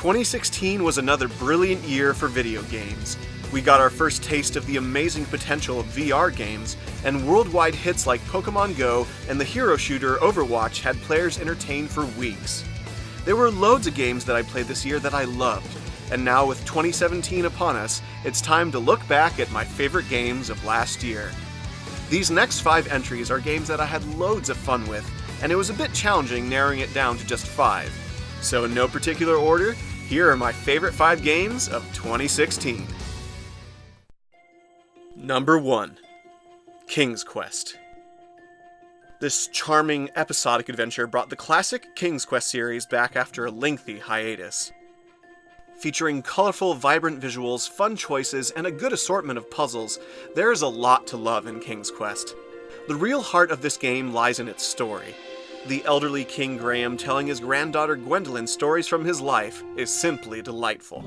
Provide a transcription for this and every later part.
2016 was another brilliant year for video games. We got our first taste of the amazing potential of VR games, and worldwide hits like Pokemon Go and the hero shooter Overwatch had players entertained for weeks. There were loads of games that I played this year that I loved, and now with 2017 upon us, it's time to look back at my favorite games of last year. These next 5 entries are games that I had loads of fun with, and it was a bit challenging narrowing it down to just 5. So in no particular order, here are my favorite 5 games of 2016. Number 1. King's Quest. This charming, episodic adventure brought the classic King's Quest series back after a lengthy hiatus. Featuring colorful, vibrant visuals, fun choices, and a good assortment of puzzles, there is a lot to love in King's Quest. The real heart of this game lies in its story. The elderly King Graham telling his granddaughter Gwendolyn stories from his life is simply delightful.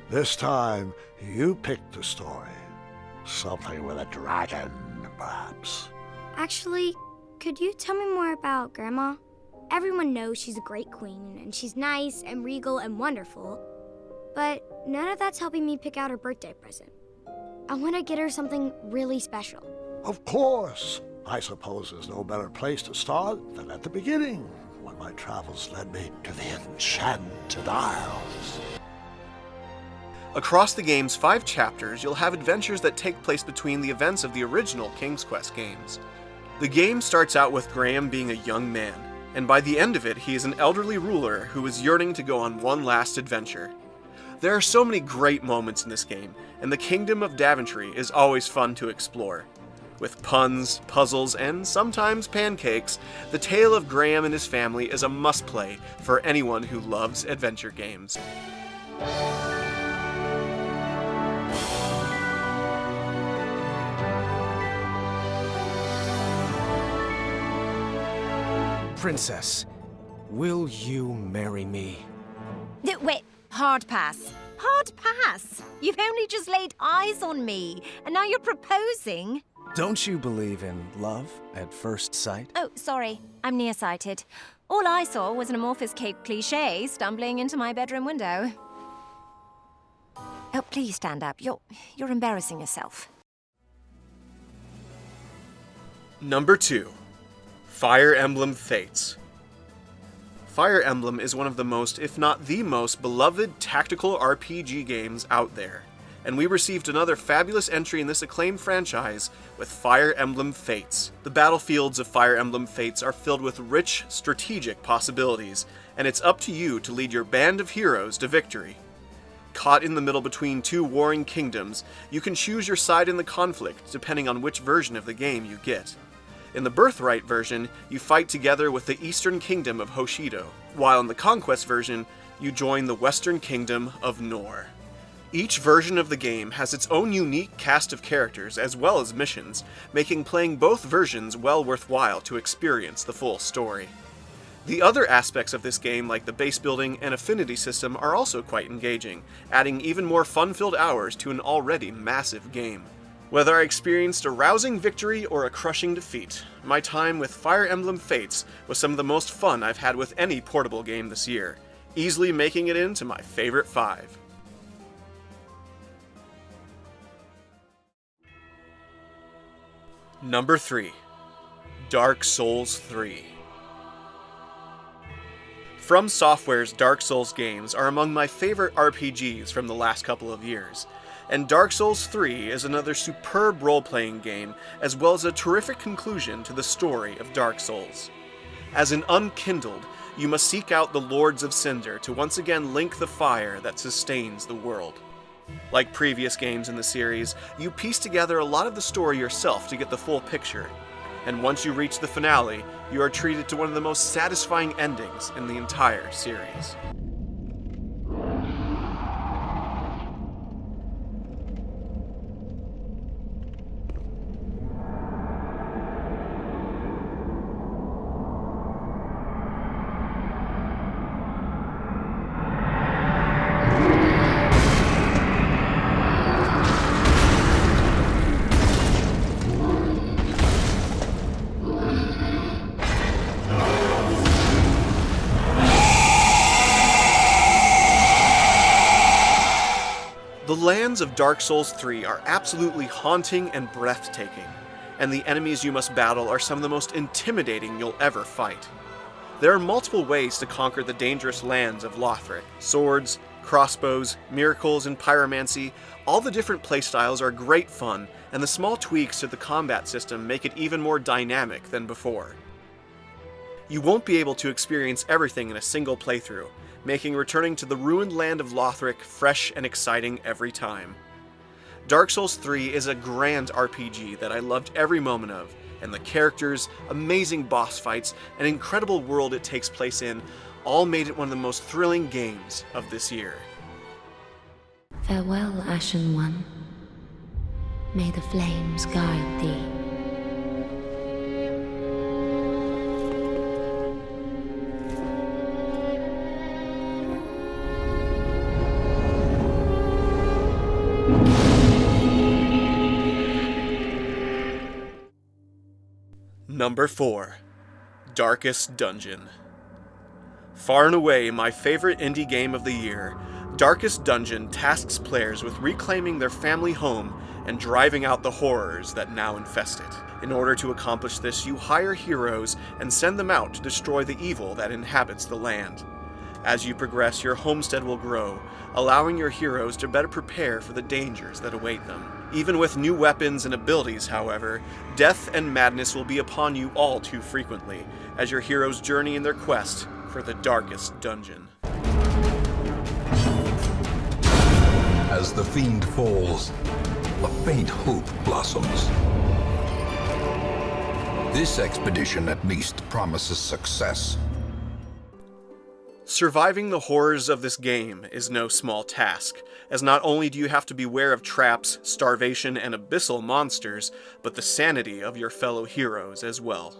This time, you picked a story. Something with a dragon, perhaps. Actually, could you tell me more about Grandma? Everyone knows she's a great queen, and she's nice and regal and wonderful. But none of that's helping me pick out her birthday present. I want to get her something really special. Of course. I suppose there's no better place to start than at the beginning, when my travels led me to the Enchanted Isles. Across the game's 5 chapters, you'll have adventures that take place between the events of the original King's Quest games. The game starts out with Graham being a young man, and by the end of it, he is an elderly ruler who is yearning to go on one last adventure. There are so many great moments in this game, and the Kingdom of Daventry is always fun to explore. With puns, puzzles, and sometimes pancakes, the tale of Graham and his family is a must-play for anyone who loves adventure games. Princess, will you marry me? Wait, hard pass. Hard pass? You've only just laid eyes on me, and now you're proposing? Don't you believe in love at first sight? Oh, sorry. I'm nearsighted. All I saw was an amorphous cape cliché stumbling into my bedroom window. Oh, please stand up. You're embarrassing yourself. Number 2. Fire Emblem Fates. Fire Emblem is one of the most, if not the most, beloved tactical RPG games out there, and we received another fabulous entry in this acclaimed franchise with Fire Emblem Fates. The battlefields of Fire Emblem Fates are filled with rich, strategic possibilities, and it's up to you to lead your band of heroes to victory. Caught in the middle between 2 warring kingdoms, you can choose your side in the conflict depending on which version of the game you get. In the Birthright version, you fight together with the Eastern Kingdom of Hoshido, while in the Conquest version, you join the Western Kingdom of Nor. Each version of the game has its own unique cast of characters as well as missions, making playing both versions well worthwhile to experience the full story. The other aspects of this game, like the base building and affinity system, are also quite engaging, adding even more fun-filled hours to an already massive game. Whether I experienced a rousing victory or a crushing defeat, my time with Fire Emblem Fates was some of the most fun I've had with any portable game this year, easily making it into my favorite 5. Number 3. Dark Souls 3. From Software's Dark Souls games are among my favorite RPGs from the last couple of years, and Dark Souls 3 is another superb role-playing game, as well as a terrific conclusion to the story of Dark Souls. As an unkindled, you must seek out the Lords of Cinder to once again link the fire that sustains the world. Like previous games in the series, you piece together a lot of the story yourself to get the full picture, and once you reach the finale, you are treated to one of the most satisfying endings in the entire series. lands of Dark Souls 3 are absolutely haunting and breathtaking, and the enemies you must battle are some of the most intimidating you'll ever fight. There are multiple ways to conquer the dangerous lands of Lothric. Swords, crossbows, miracles, and pyromancy, all the different playstyles are great fun, and the small tweaks to the combat system make it even more dynamic than before. You won't be able to experience everything in a single playthrough, making returning to the ruined land of Lothric fresh and exciting every time. Dark Souls 3 is a grand RPG that I loved every moment of, and the characters, amazing boss fights, and incredible world it takes place in all made it one of the most thrilling games of this year. Farewell, Ashen One. May the flames guide thee. Number 4. Darkest Dungeon. Far and away my favorite indie game of the year, Darkest Dungeon tasks players with reclaiming their family home and driving out the horrors that now infest it. In order to accomplish this, you hire heroes and send them out to destroy the evil that inhabits the land. As you progress, your homestead will grow, allowing your heroes to better prepare for the dangers that await them. Even with new weapons and abilities, however, death and madness will be upon you all too frequently, as your heroes journey in their quest for the Darkest Dungeon. As the fiend falls, a faint hope blossoms. This expedition at least promises success. Surviving the horrors of this game is no small task, as not only do you have to beware of traps, starvation, and abyssal monsters, but the sanity of your fellow heroes as well.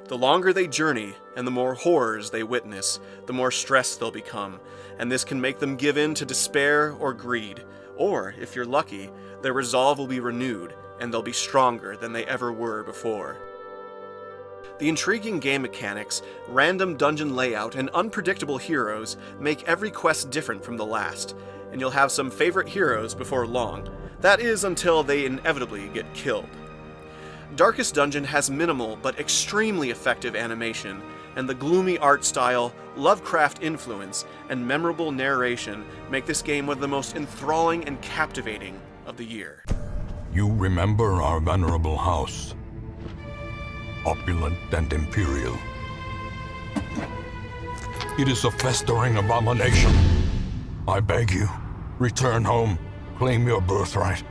The longer they journey, and the more horrors they witness, the more stressed they'll become, and this can make them give in to despair or greed, or, if you're lucky, their resolve will be renewed, and they'll be stronger than they ever were before. The intriguing game mechanics, random dungeon layout, and unpredictable heroes make every quest different from the last, and you'll have some favorite heroes before long. That is, until they inevitably get killed. Darkest Dungeon has minimal but extremely effective animation, and the gloomy art style, Lovecraft influence, and memorable narration make this game one of the most enthralling and captivating of the year. You remember our venerable house, opulent and imperial. It is a festering abomination. I beg you, return home, claim your birthright,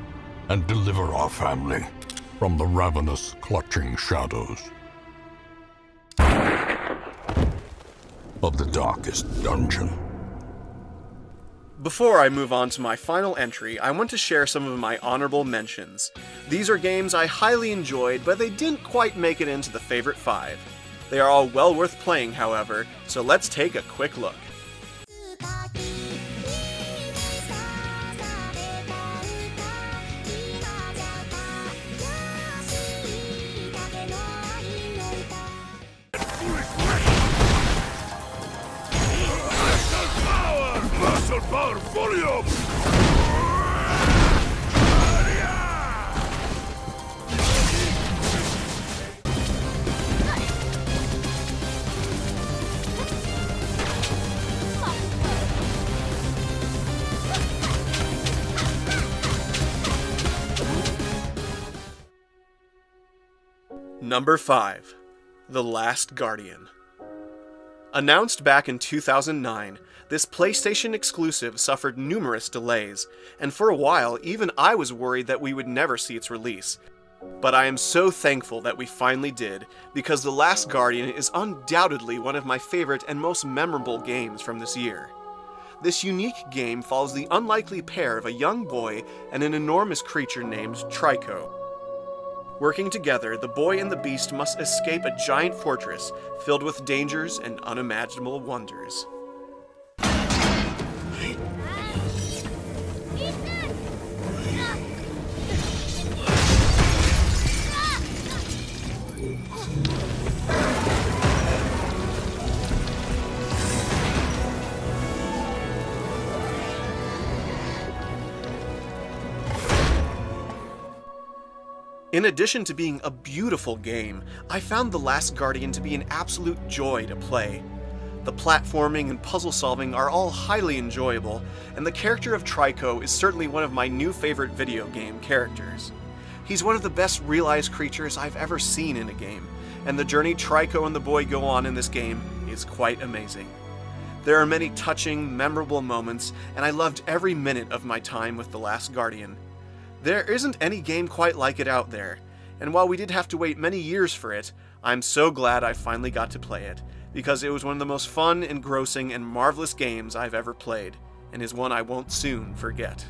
and deliver our family from the ravenous, clutching shadows of the Darkest Dungeon. Before I move on to my final entry, I want to share some of my honorable mentions. These are games I highly enjoyed, but they didn't quite make it into the favorite 5. They are all well worth playing, however, so let's take a quick look. Number 5. The Last Guardian. Announced back in 2009, this PlayStation exclusive suffered numerous delays, and for a while even I was worried that we would never see its release. But I am so thankful that we finally did, because The Last Guardian is undoubtedly one of my favorite and most memorable games from this year. This unique game follows the unlikely pair of a young boy and an enormous creature named Trico. Working together, the boy and the beast must escape a giant fortress filled with dangers and unimaginable wonders. In addition to being a beautiful game, I found The Last Guardian to be an absolute joy to play. The platforming and puzzle solving are all highly enjoyable, and the character of Trico is certainly one of my new favorite video game characters. He's one of the best realized creatures I've ever seen in a game, and the journey Trico and the boy go on in this game is quite amazing. There are many touching, memorable moments, and I loved every minute of my time with The Last Guardian. There isn't any game quite like it out there, and while we did have to wait many years for it, I'm so glad I finally got to play it, because it was one of the most fun, engrossing, and marvelous games I've ever played, and is one I won't soon forget.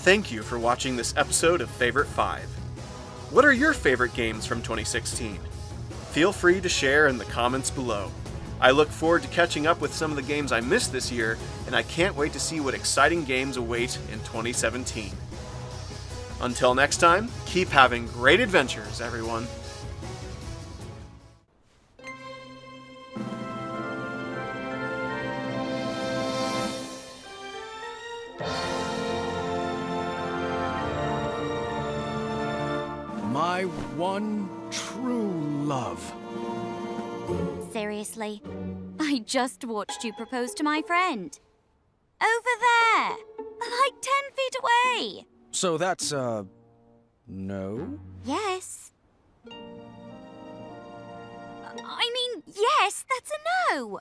Thank you for watching this episode of Favorite 5. What are your favorite games from 2016? Feel free to share in the comments below. I look forward to catching up with some of the games I missed this year, and I can't wait to see what exciting games await in 2017. Until next time, keep having great adventures, everyone. My one true love. Seriously? I just watched you propose to my friend. Over there! Like 10 feet away! So that's, no? Yes. I mean, yes, that's a no!